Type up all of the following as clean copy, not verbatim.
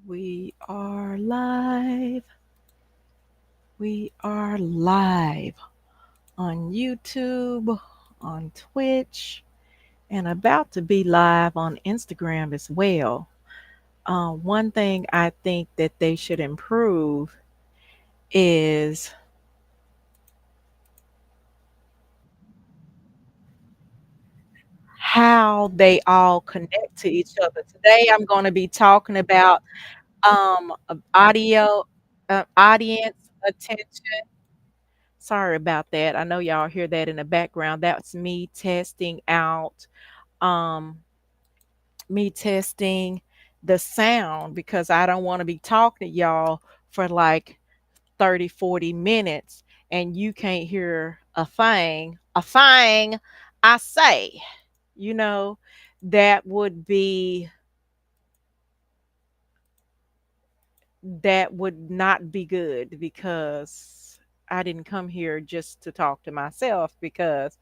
We are live. We are live on YouTube, on Twitch, and about to be live on Instagram as well. One thing I think that they should improve is how they all connect to each other. Today, I'm going to be talking about audio, audience attention. Sorry about that. I know y'all hear that in the background. That's um me testing the sound because I don't want to be talking to y'all for like 30, 40 minutes and you can't hear a thing I say. You know, that would be that would not be good because I didn't come here just to talk to myself because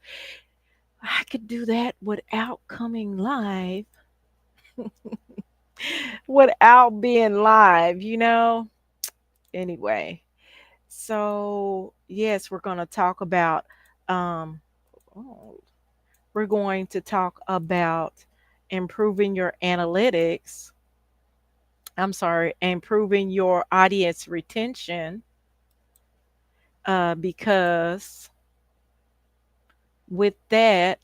I could do that without coming live, without being live, you know? Anyway, so yes, we're going to talk about, um, oh, we're going to talk about improving your analytics. I'm sorry, improving your audience retention, because with that,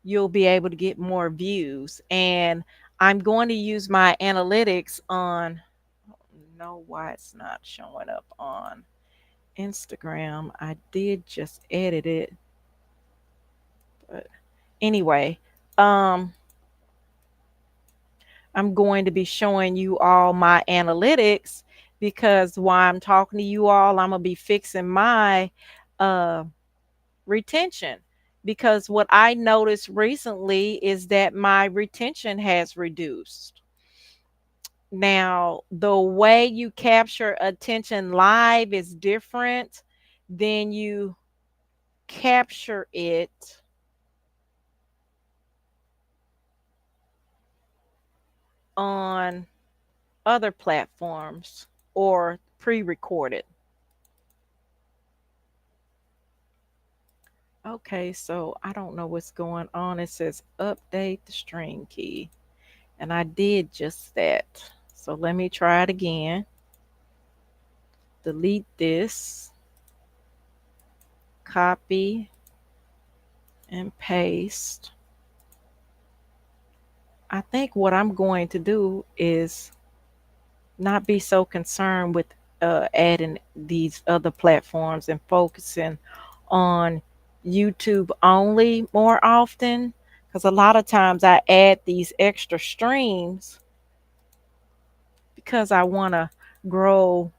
you'll be able to get more views. And I'm going to use my analytics on, I don't know why it's not showing up on Instagram. I did just edit it, but anyway, um, I'm going to be showing you all my analytics because while I'm talking to you all, I'm gonna be fixing my uh retention because what I noticed recently is that my retention has reduced. Now, the way you capture attention live is different than you capture it on other platforms or pre-recorded. Okay, so I don't know what's going on. It says update the stream key, and I did just that. So let me try it again. Delete this, copy and paste. I think what I'm going to do is not be so concerned with adding these other platforms and focusing on YouTube only more often. Because a lot of times I add these extra streams because I want to grow,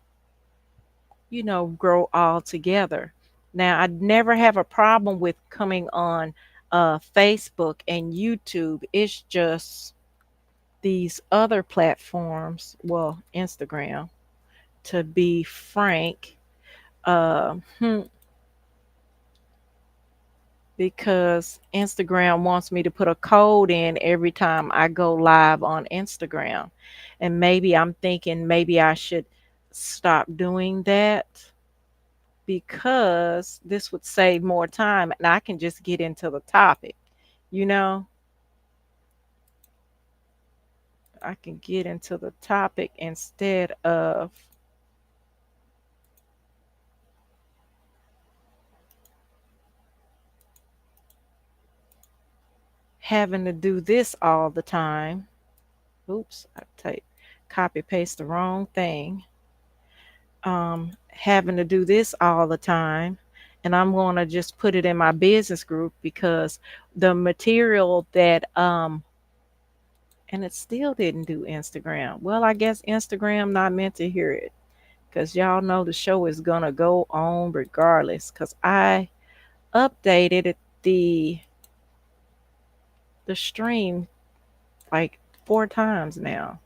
grow all together. Now, I never have a problem with coming on Facebook and YouTube. It's just these other platforms, well, Instagram, to be frank, uh, hmm, because Instagram wants me to put a code in every time I go live on Instagram. And maybe I'm thinking maybe I should stop doing that because this would save more time and I can just get into the topic. You know, I can get into the topic instead of having to do this all the time. Oops, I type copy paste the wrong thing. Having to do this all the time. And I'm going to just put it in my business group because the material that, and it still didn't do Instagram. Well, I guess Instagram not meant to hear it because y'all know the show is going to go on regardless because I updated the the stream like 4 times now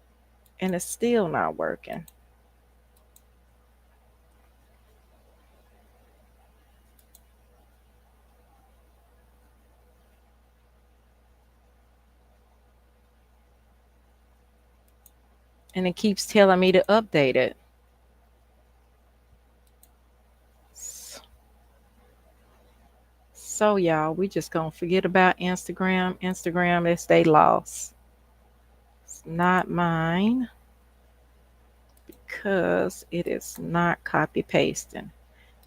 and it's still not working. and it keeps telling me to update it. S- So y'all, we just gonna forget about Instagram. Instagram is they lost. It's not mine because it is not copy pasting.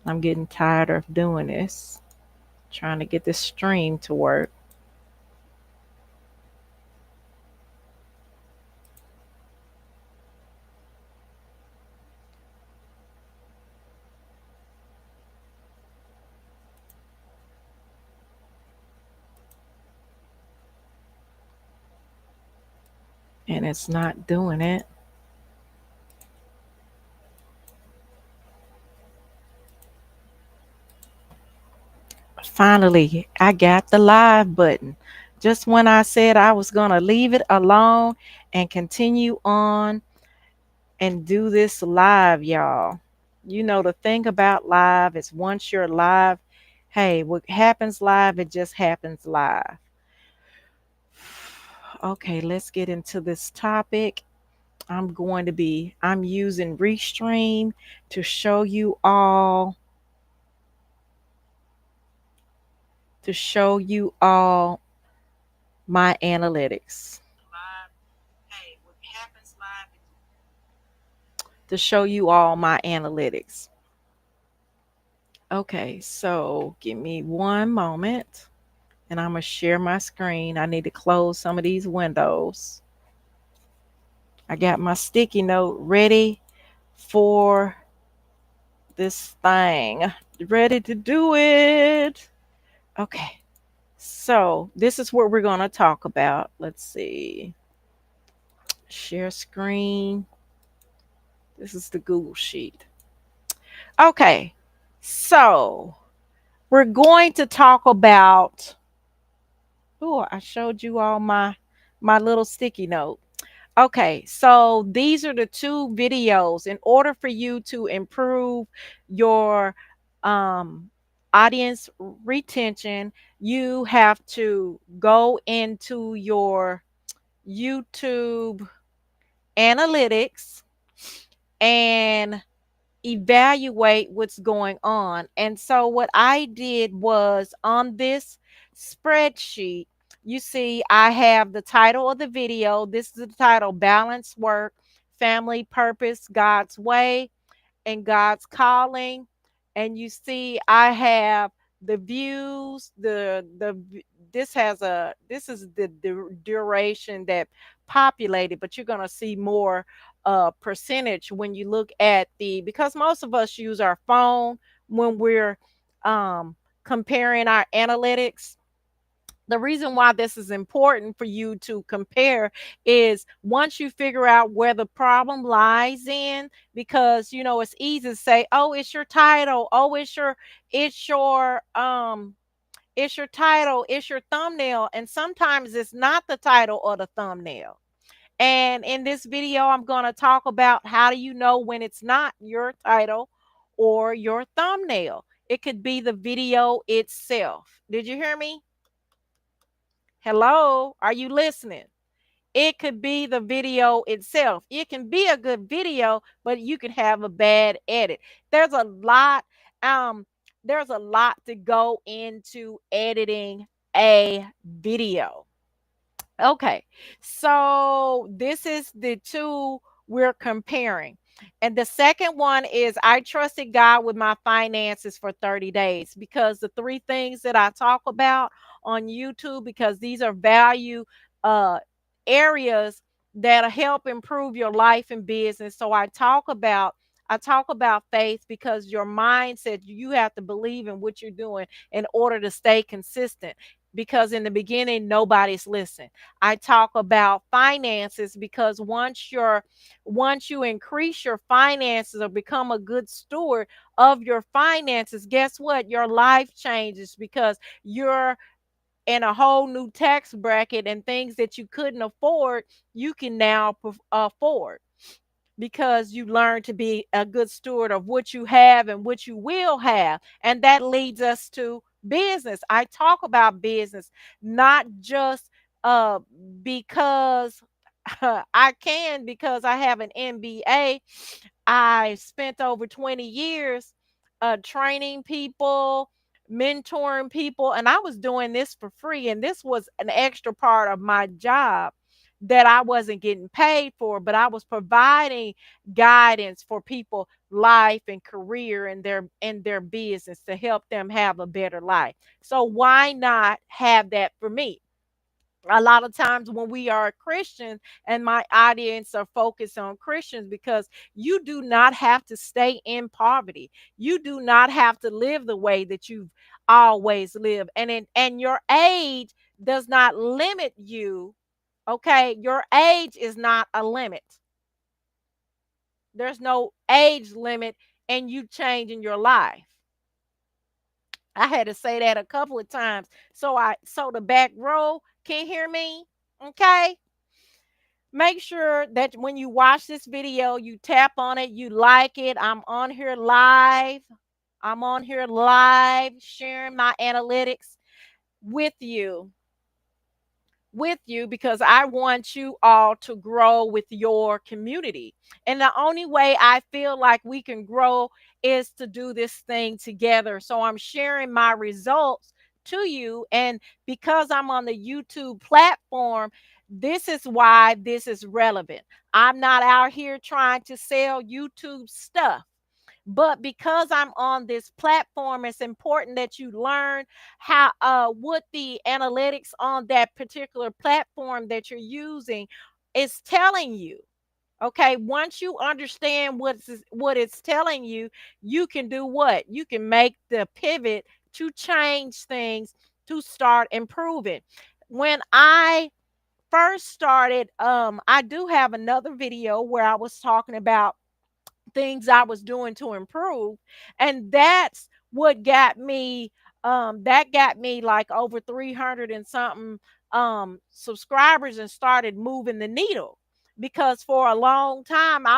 I'm getting tired of doing this. Trying to get this stream to work. And it's not doing it. Finally, I got the live button. Just when I said I was going to leave it alone and continue on and do this live, y'all. You know, the thing about live is once you're live, hey, what happens live, it just happens live. Okay, let's get into this topic. I'm using Restream to show you all my analytics. Hey, what happens live to show you all my analytics. Okay, so give me one moment and I'm going to share my screen. I need to close some of these windows. I got my sticky note ready for this thing, ready to do it. Okay, so this is what we're going to talk about. Let's see. Share screen. This is the Google Sheet. Okay, so we're going to talk about. Oh, I showed you all my little sticky note. Okay, so these are the two videos. In order for you to improve your um, audience retention, you have to go into your YouTube analytics and evaluate what's going on. And so what I did was on this spreadsheet, you see I have the title of the video. This is the title: Balance Work, Family, Purpose, God's Way, and God's Calling. And you see I have the views, this is the duration that populated, but you're going to see more percentage when you look at the, because most of us use our phone when we're um comparing our analytics. The reason why this is important for you to compare is once you figure out where the problem lies in, because you know it's easy to say, oh, it's your title, oh, it's your title, it's your thumbnail, and sometimes it's not the title or the thumbnail. And in this video I'm going to talk about how do you know when it's not your title or your thumbnail. It could be the video itself. Did you hear me? Hello, are you listening? It could be the video itself. It can be a good video, but you can have a bad edit. There's a lot, um, there's a lot to go into editing a video. Okay, so this is the two we're comparing. And the second one is I trusted God with my finances for 30 days, because the three things that I talk about on YouTube, because these are value uh, areas that help improve your life and business. So I talk about faith, because your mindset, you have to believe in what you're doing in order to stay consistent, because in the beginning nobody's listening. I talk about finances, because once you increase your finances or become a good steward of your finances, guess what? Your life changes, because you're in a whole new tax bracket, and things that you couldn't afford, you can now afford, because you learn to be a good steward of what you have and what you will have. And that leads us to business. I talk about business not just uh because I can because I have an MBA. I spent over 20 years training people, mentoring people, and I was doing this for free. And this was an extra part of my job that I wasn't getting paid for, but I was providing guidance for people life and career and their business to help them have a better life. So why not have that for me? A lot of times when we are Christians, and my audience are focused on Christians, because you do not have to stay in poverty. You do not have to live the way that you've always lived. And your age does not limit you. Okay? Your age is not a limit. There's no age limit and you changing your life. I had to say that a couple of times so the back row can hear me. Okay? Make sure that when you watch this video, you tap on it, you like it. I'm on here live. I'm on here live sharing my analytics with you because I want you all to grow with your community. And the only way I feel like we can grow is to do this thing together. So I'm sharing my results to you. And because I'm on the YouTube platform, this is why this is relevant. I'm not out here trying to sell YouTube stuff. But because I'm on this platform, it's important that you learn how what the analytics on that particular platform that you're using is telling you. Okay, once you understand what it's telling you, you can do what? You can make the pivot to change things to start improving. When I first started, I do have another video where I was talking about things I was doing to improve. And that's what got me that got me like over 300 and something subscribers and started moving the needle. Because for a long time like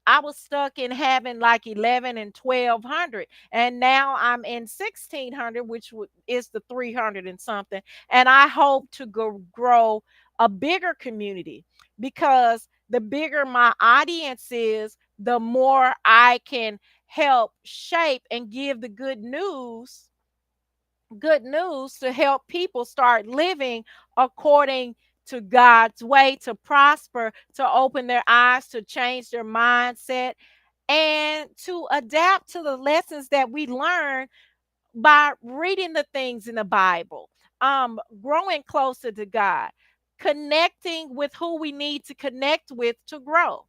I was stuck in having like 11 and 1200, and now I'm in 1600, which is the 300 and something. And I hope to grow a bigger community, because the bigger my audience is, the more I can help shape and give the good news to help people start living according to God's way, to prosper, to open their eyes, to change their mindset, and to adapt to the lessons that we learn by reading the things in the Bible, growing closer to God, connecting with who we need to connect with to grow.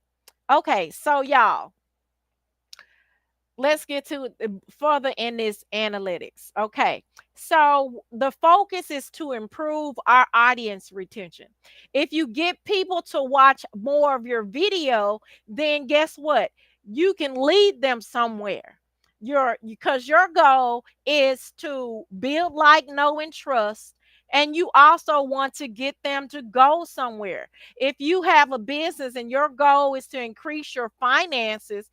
Okay, so y'all, let's get to further in this analytics. Okay. So the focus is to improve our audience retention. If you get people to watch more of your video, then guess what? You can lead them somewhere. Because your goal is to build, like, know, and trust. And you also want to get them to go somewhere. If you have a business and your goal is to increase your finances,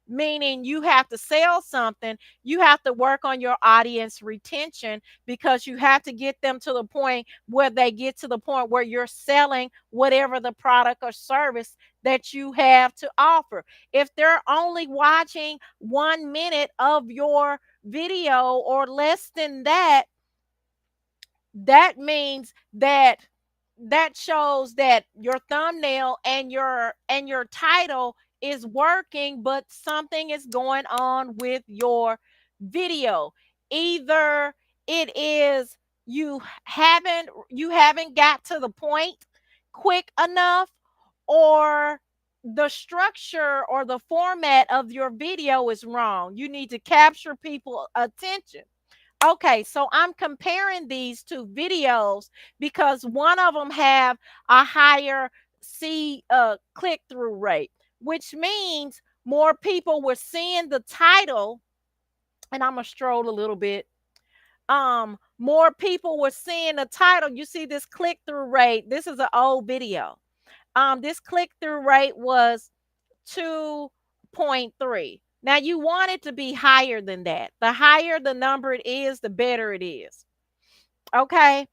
meaning you have to sell something, you have to work on your audience retention, because you have to get them to the point where they get to the point where you're selling whatever the product or service that you have to offer. If they're only watching 1 minute of your video or less than that, that means that shows that your thumbnail and your title is working, but something is going on with your video. Either it is you haven't got to the point quick enough, or the structure or the format of your video is wrong. You need to capture people attention. Okay, so I'm comparing these two videos because one of them have a higher click through rate, which means more people were seeing the title. And I'm gonna stroll a little bit. More people were seeing the title. You see this click through rate. This is an old video. This click through rate was 2.3. Now you want it to be higher than that. The higher the number it is, the better it is. Okay.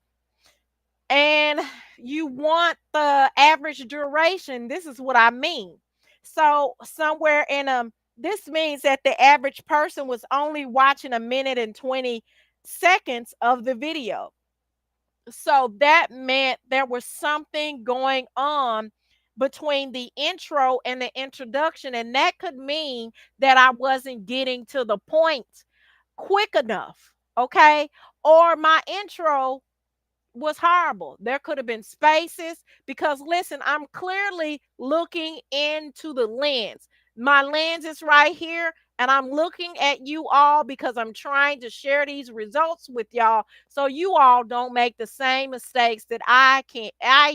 And you want the average duration. This is what I mean. So somewhere in this means that the average person was only watching a minute and 20 seconds of the video. So that meant there was something going on between the intro and the introduction, and that could mean that I wasn't getting to the point quick enough, okay? Or my intro was horrible. There could have been spaces because listen, I'm clearly looking into the lens. My lens is right here and I'm looking at you all because I'm trying to share these results with y'all so you all don't make the same mistakes that I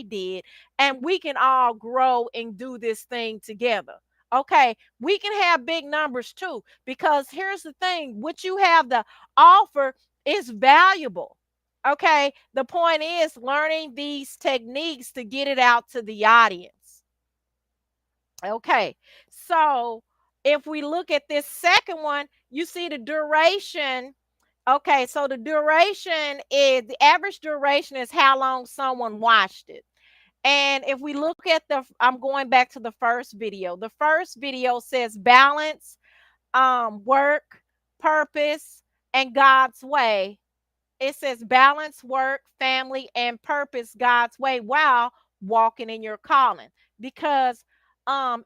did, and we can all grow and do this thing together. Okay, we can have big numbers too because here's the thing, what you have to offer is valuable. Okay, the point is learning these techniques to get it out to the audience. Okay, so if we look at this second one, you see the duration. Okay, so the duration is the average duration is how long someone watched it. And if we look at I'm going back to the first video. The first video says balance, work, purpose, and God's way. It says balance work, family, and purpose God's way while walking in your calling. Because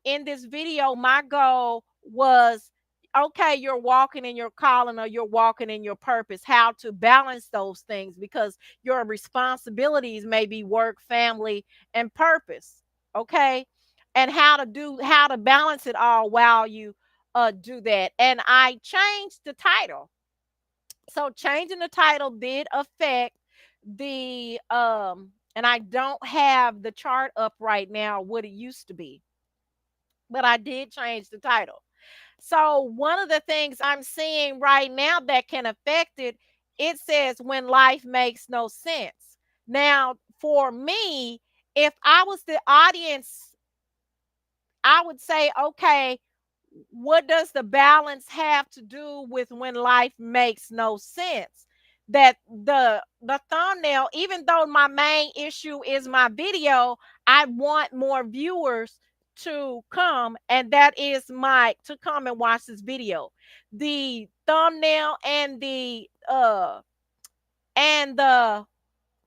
in this video, my goal was okay, you're walking in your calling or you're walking in your purpose, how to balance those things because your responsibilities may be work, family, and purpose. Okay. And how to balance it all while you do that. And I changed the title, so changing the title did affect the and I don't have the chart up right now what it used to be, but I did change the title. So one of the things I'm seeing right now that can affect it, it says when life makes no sense. Now, for me, if I was the audience, I would say, okay, what does the balance have to do with when life makes no sense? That the thumbnail, even though my main issue is my video, I want more viewers to come, and that is my to come and watch this video. The thumbnail and the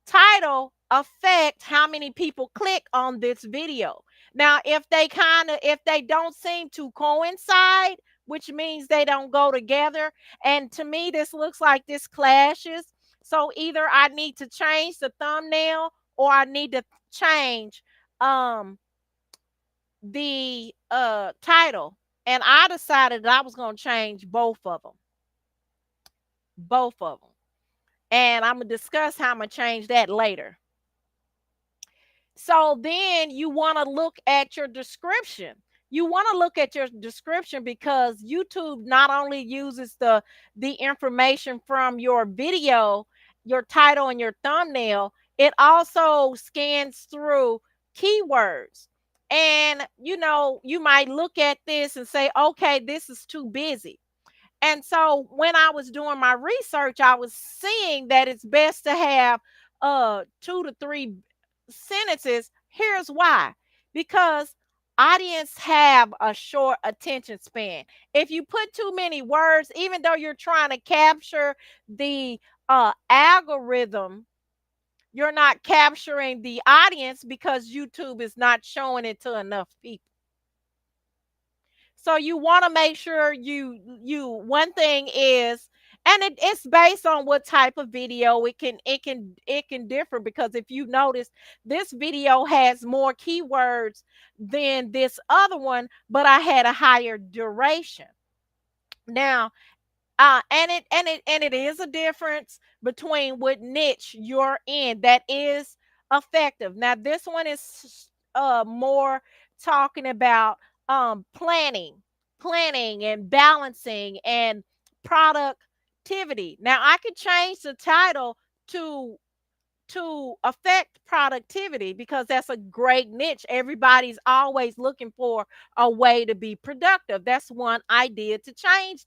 title affect how many people click on this video. Now, if they don't seem to coincide, which means they don't go together, and to me this looks like this clashes. So either I need to change the thumbnail or I need to change um the title. And I decided that I was going to change both of them. Both of them. And I'm going to discuss how I'm going to change that later. So then you want to look at your description. You want to look at your description because YouTube not only uses the information from your video, your title and your thumbnail, it also scans through keywords. And you might look at this and say, "Okay, this is too busy." And so when I was doing my research, I was seeing that it's best to have 2 to 3 sentences. Here's why. Because audience have a short attention span. If you put too many words, even though you're trying to capture the algorithm, you're not capturing the audience because YouTube is not showing it to enough people. So you want to make sure one thing is, and it's based on what type of video. It can differ because if you notice, this video has more keywords than this other one, but I had a higher duration. Now, and it is a difference between what niche you're in that is effective. Now this one is more talking about planning and balancing and productivity. Now I could change the title to affect productivity because that's a great niche. Everybody's always looking for a way to be productive. That's one idea to change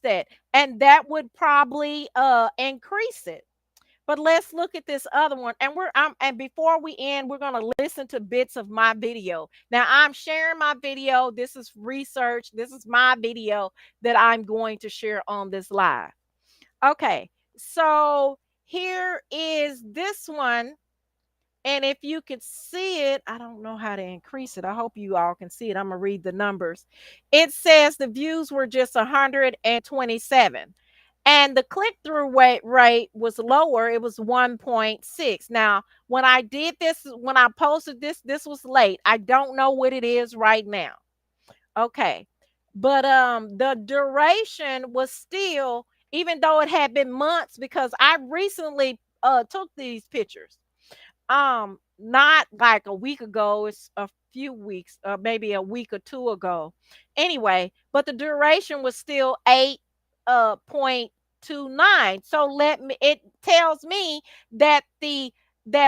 that, and that would probably increase it. But let's look at this other one. And and before we end, we're gonna listen to bits of my video. Now I'm sharing my video. This is research. This is my video that I'm going to share on this live. Okay, so here is this one. And if you could see it, I don't know how to increase it. I hope you all can see it. I'm going to read the numbers. It says the views were just 127. And the click-through rate was lower. It was 1.6. Now, when I did this, when I posted this, this was late. I don't know what it is right now. Okay. But the duration was still, even though it had been months, because I recently took these pictures. Not like a week ago, it's a few weeks, maybe a week or two ago. Anyway, but the duration was still 8.29. So it tells me that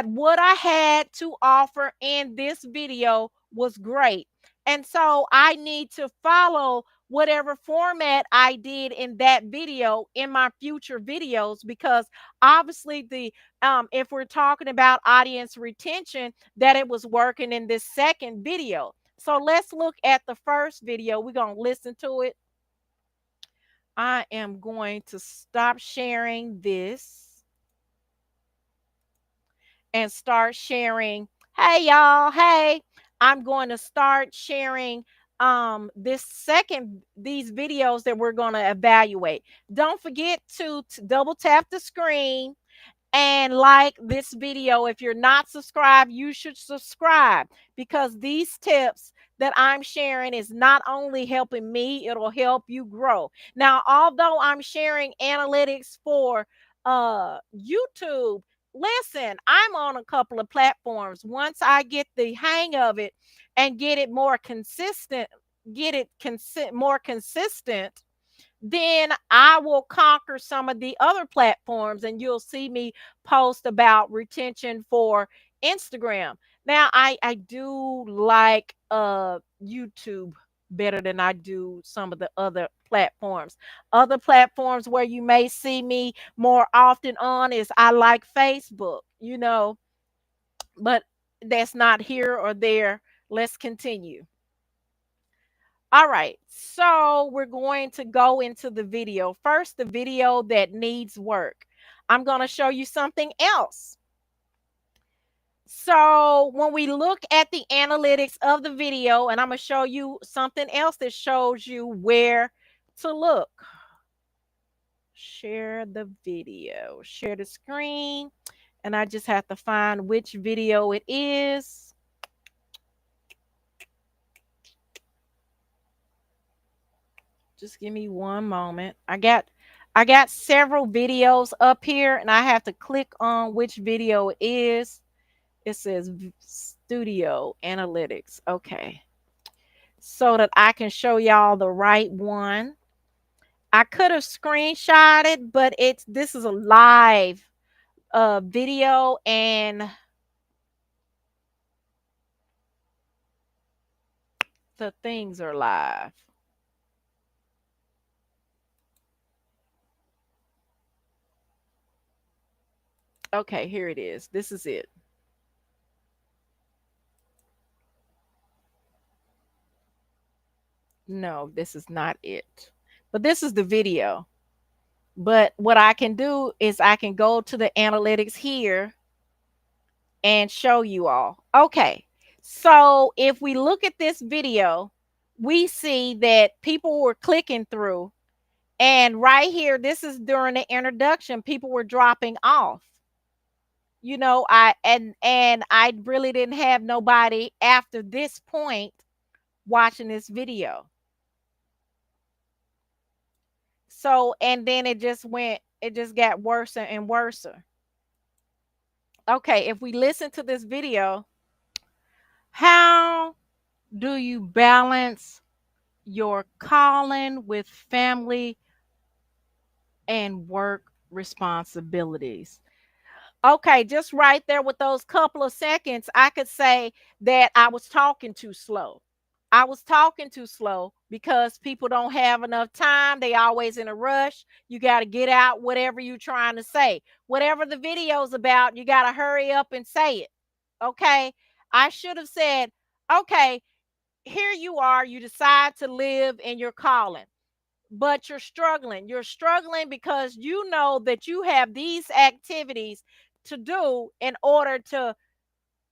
what I had to offer in this video was great. And so I need to follow whatever format I did in that video in my future videos, because obviously if we're talking about audience retention, that it was working in this second video. So let's look at the first video. We're going to listen to it. I am going to stop sharing this and start sharing. Hey y'all, hey, I'm going to start sharing these videos that we're going to evaluate. Don't forget to double tap the screen and like this video. If you're not subscribed, you should subscribe, because these tips that I'm sharing is not only helping me, it'll help you grow. Now, although I'm sharing analytics for YouTube, listen, I'm on a couple of platforms. Once I get the hang of it and get it more consistent, more consistent, then I will conquer some of the other platforms, and you'll see me post about retention for Instagram. Now, I do like YouTube better than I do some of the other platforms. Other platforms where you may see me more often on is, I like Facebook, but that's not here or there. Let's continue. All right, so we're going to go into the video. First, the video that needs work. I'm going to show you something else. So when we look at the analytics of the video, and I'm going to show you something else that shows you where to look. Share the video, share the screen, and I just have to find which video it is. Just give me one moment. I got several videos up here, and I have to click on which video it is. It says Studio Analytics. Okay. So that I can show y'all the right one. I could have screenshotted, but this is a live video, and the things are live. Okay, here it is. This is it. No, this is not it. But this is the video. But what I can do is I can go to the analytics here and show you all. Okay. So if we look at this video, we see that people were clicking through. And right here, this is during the introduction, people were dropping off. I really didn't have nobody after this point watching this video. So, and then it just got worse and worse. Okay, if we listen to this video, how do you balance your calling with family and work responsibilities? Okay, just right there with those couple of seconds, I could say that I was talking too slow. I was talking too slow because people don't have enough time. They always in a rush. You got to get out whatever you're trying to say. Whatever the video's about, you got to hurry up and say it. Okay? I should have said, okay, here you are. You decide to live in your calling, but you're struggling. You're struggling because you know that you have these activities to do in order to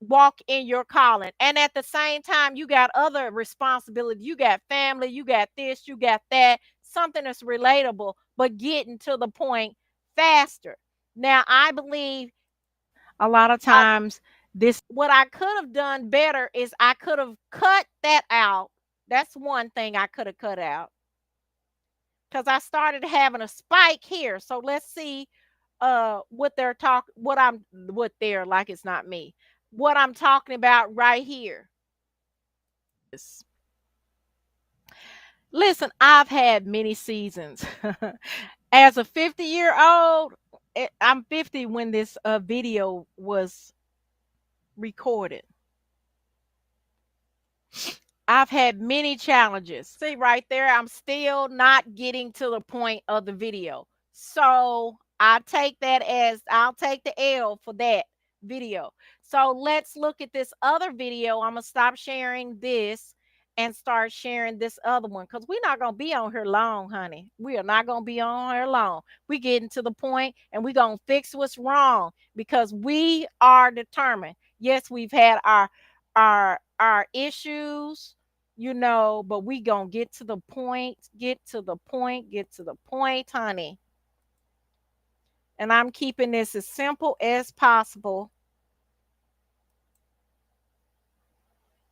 walk in your calling. And at the same time, you got other responsibilities. You got family, you got this, you got that, something that's relatable, but getting to the point faster. Now, I believe a lot of times this what I could have done better is I could have cut that out. That's one thing I could have cut out because I started having a spike here. So let's see what they're talking what they're like it's not me. What I'm talking about right here. Listen, I've had many seasons. As a 50-year-old, I'm 50 when this video was recorded. I've had many challenges. See right there, I'm still not getting to the point of the video. So I'll take the L for that video. So let's look at this other video. I'm going to stop sharing this and start sharing this other one because we're not going to be on here long, honey. We are not going to be on here long. We getting to the point and we're going to fix what's wrong because we are determined. Yes, we've had our issues, but we gonna get to the point, honey. And I'm keeping this as simple as possible.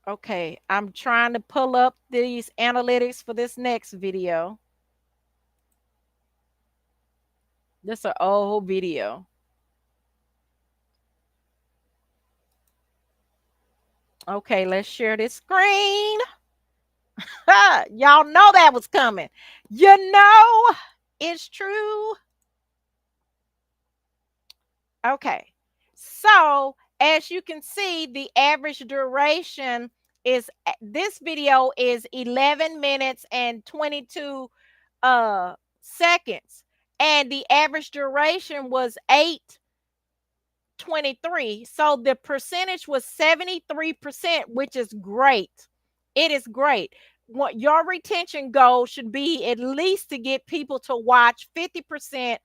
Okay, I'm trying to pull up these analytics for this next video. This is an old video. Okay, let's share this screen. Y'all know that was coming. It's true. Okay. So, as you can see, the average duration is this video is 11 minutes and 22 seconds. And the average duration was 8:23. So the percentage was 73%, which is great. It is great. What your retention goal should be at least to get people to watch 50%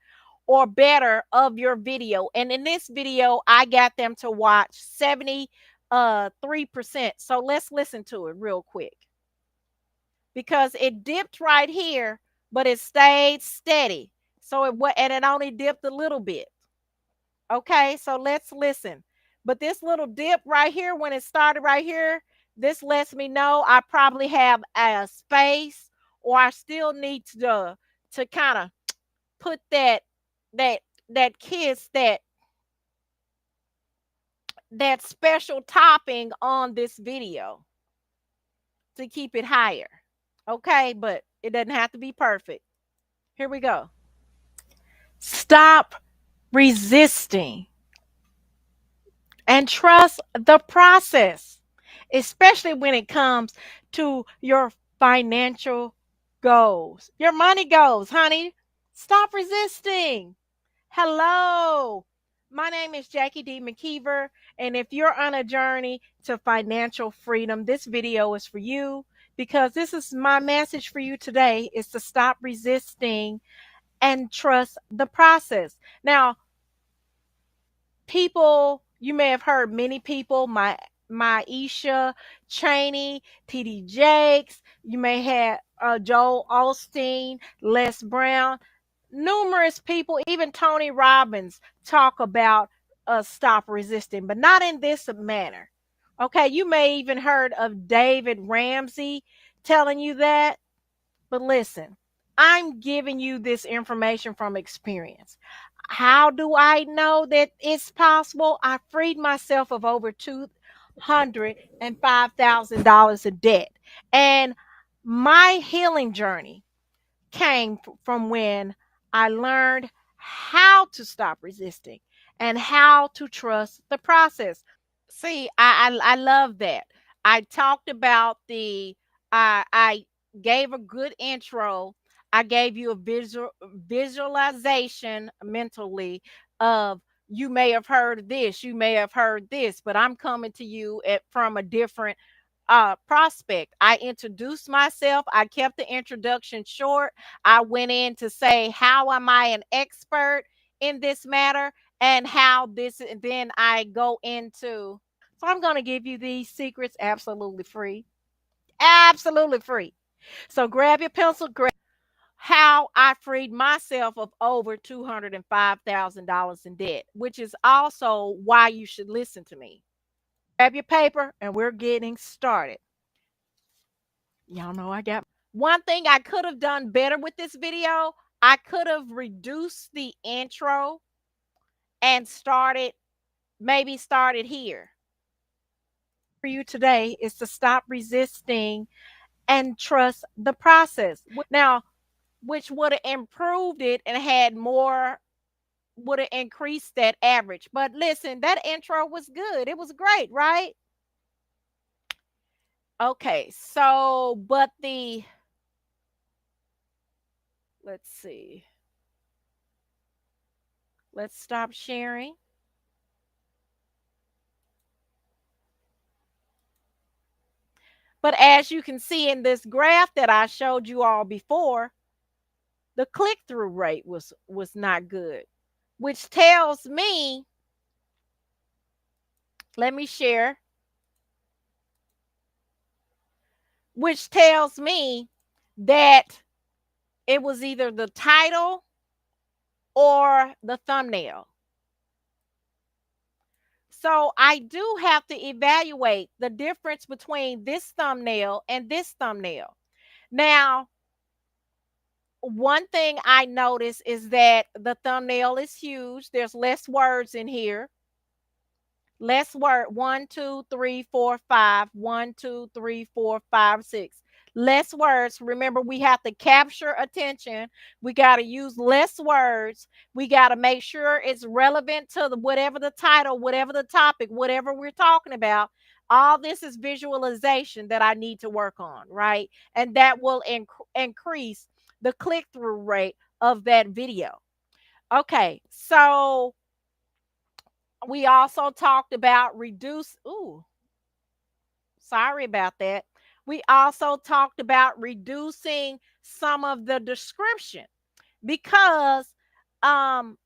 or better of your video. And in this video, I got them to watch 73%. So let's listen to it real quick. Because it dipped right here, but it stayed steady. So it only dipped a little bit. Okay, so let's listen. But this little dip right here, when it started right here, this lets me know I probably have a space, or I still need to kind of put that kiss, that special topping on this video to keep it higher. Okay, but it doesn't have to be perfect. Here we go. Stop resisting and trust the process, especially when it comes to your financial goals, your money goals, honey. Stop resisting. Hello. My name is Jackie D. McKeever, and if you're on a journey to financial freedom, this video is for you because this is my message for you today is to stop resisting and trust the process. Now, you may have heard many people, Maisha Cheney, T.D. Jakes, you may have Joel Osteen, Les Brown, numerous people, even Tony Robbins talk about stop resisting, but not in this manner. Okay, you may even heard of David Ramsey telling you that, but listen, I'm giving you this information from experience. How do I know that it's possible? I freed myself of over $205,000 of debt. And my healing journey came from when I learned how to stop resisting and how to trust the process. See, I love that. I talked about the I gave a good intro. I gave you a visualization mentally of, you may have heard this, you may have heard this, but I'm coming to you from a different prospect. I introduced myself. I kept the introduction short. I went in to say, how am I an expert in this matter, and how this, and then I go into, so I'm going to give you these secrets absolutely free. Absolutely free. So grab your pencil, grab how I freed myself of over $205,000 in debt, which is also why you should listen to me. Grab your paper and we're getting started. Y'all know I got one thing I could have done better with this video. I could have reduced the intro and maybe started here. For you today is to stop resisting and trust the process. Now, which would have improved it and had more, would have increased that average. But listen, that intro was good. It was great, right? Okay, so, but let's see. Let's stop sharing. But as you can see in this graph that I showed you all before, the click-through rate was not good, which tells me, let me share, which tells me that it was either the title or the thumbnail. So I do have to evaluate the difference between this thumbnail and this thumbnail. Now, one thing I notice is that the thumbnail is huge. There's less words in here. Less word. 1, 2, 3, 4, 5. 1, 2, 3, 4, 5, 6. Less words. Remember, we have to capture attention. We got to use less words. We got to make sure it's relevant to whatever the title, whatever the topic, whatever we're talking about. All this is visualization that I need to work on, right? And that will increase the click-through rate of that video. Okay, so we also talked about sorry about that. We also talked about reducing some of the description, because um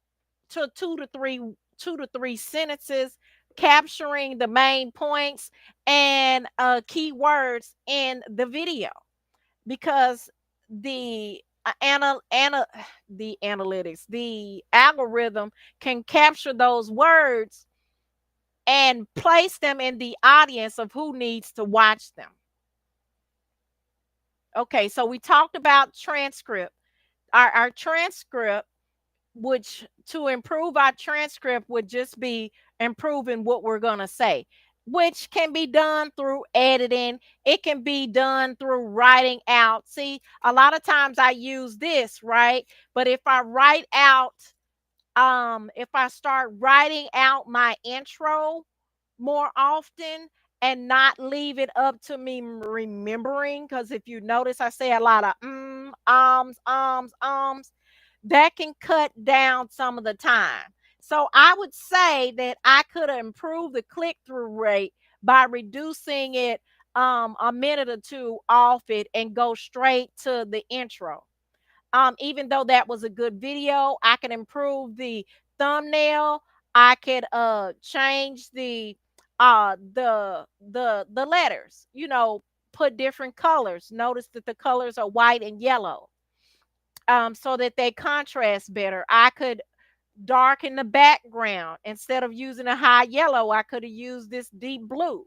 to two to three sentences, capturing the main points and keywords in the video, because the the analytics, the algorithm can capture those words and place them in the audience of who needs to watch them. Okay, so we talked about transcript. Our transcript, which to improve our transcript would just be improving what we're going to say, which can be done through editing. It can be done through writing out. See, a lot of times I use this, right? But if I write out, if I start writing out my intro more often and not leave it up to me remembering, because if you notice, I say a lot of that can cut down some of the time. So I would say that I could improve the click-through rate by reducing it a minute or two off it and go straight to the intro. Even though that was a good video, I can improve the thumbnail. I could change the letters, put different colors. Notice that the colors are white and yellow, so that they contrast better. I could darken the background. Instead of using a high yellow, I could have used this deep blue.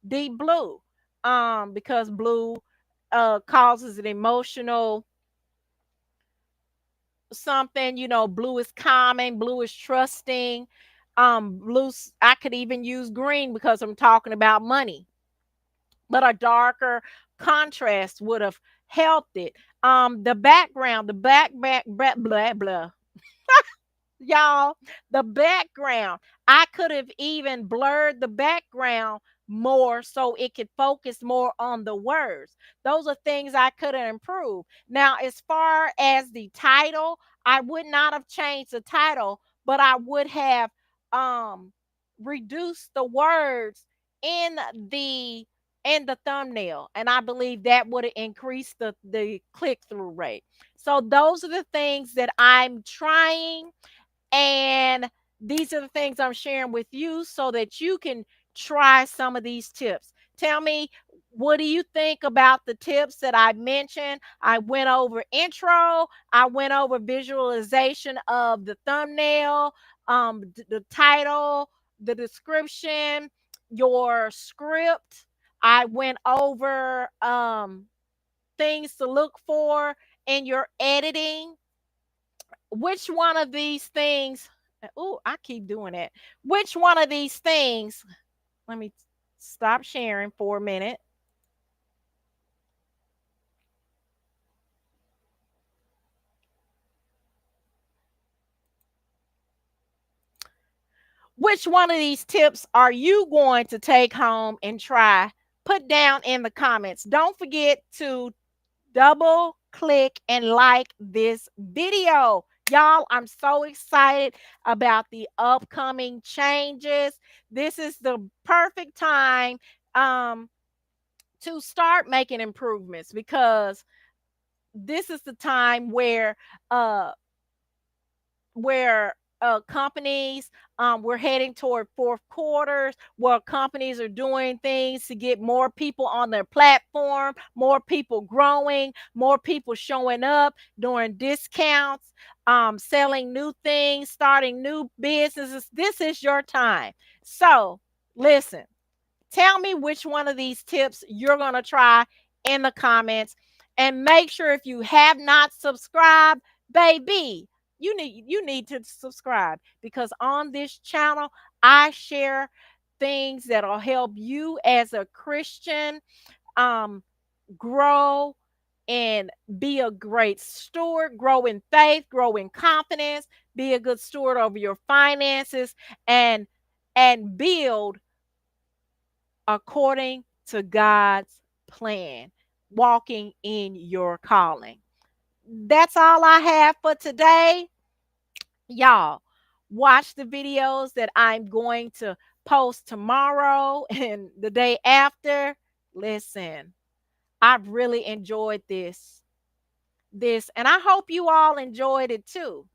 Deep blue. Because blue causes an emotional something. Blue is calming, blue is trusting. Blue, I could even use green because I'm talking about money, but a darker contrast would have helped it. The background, the back blah blah blah. Y'all, the background, I could have even blurred the background more so it could focus more on the words. Those are things I could have improved. Now, as far as the title, I would not have changed the title, but I would have um reduced the words in the thumbnail, and I believe that would have increased the click-through rate. So those are the things that I'm trying, and these are the things I'm sharing with you so that you can try some of these tips. Tell me, what do you think about the tips that I mentioned? I went over intro, I went over visualization of the thumbnail, the title, the description, your script. I went over things to look for in your editing. Which one of these things, oh, I keep doing that. Which one of these things, let me stop sharing for a minute. Which one of these tips are you going to take home and try? Put down in the comments. Don't forget to double click and like this video. Y'all, I'm so excited about the upcoming changes. This is the perfect time um to start making improvements, because this is the time uh where companies, we're heading toward fourth quarters where companies are doing things to get more people on their platform, more people growing, more people showing up, doing discounts, selling new things, starting new businesses. This is your time. So listen, tell me which one of these tips you're going to try in the comments. And make sure, if you have not subscribed, baby, you need to subscribe, because on this channel I share things that'll help you as a Christian um grow and be a great steward, grow in faith, grow in confidence, be a good steward over your finances, and build according to God's plan, walking in your calling. That's all I have for today. Y'all, watch the videos that I'm going to post tomorrow and the day after. Listen, I've really enjoyed this, and I hope you all enjoyed it too,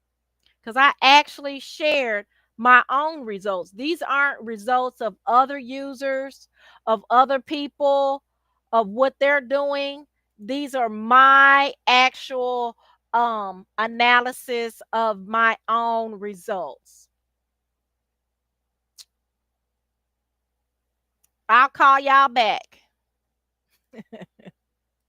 because I actually shared my own results. These aren't results of other users, of other people, of what they're doing. These are my actual analysis of my own results. I'll call y'all back.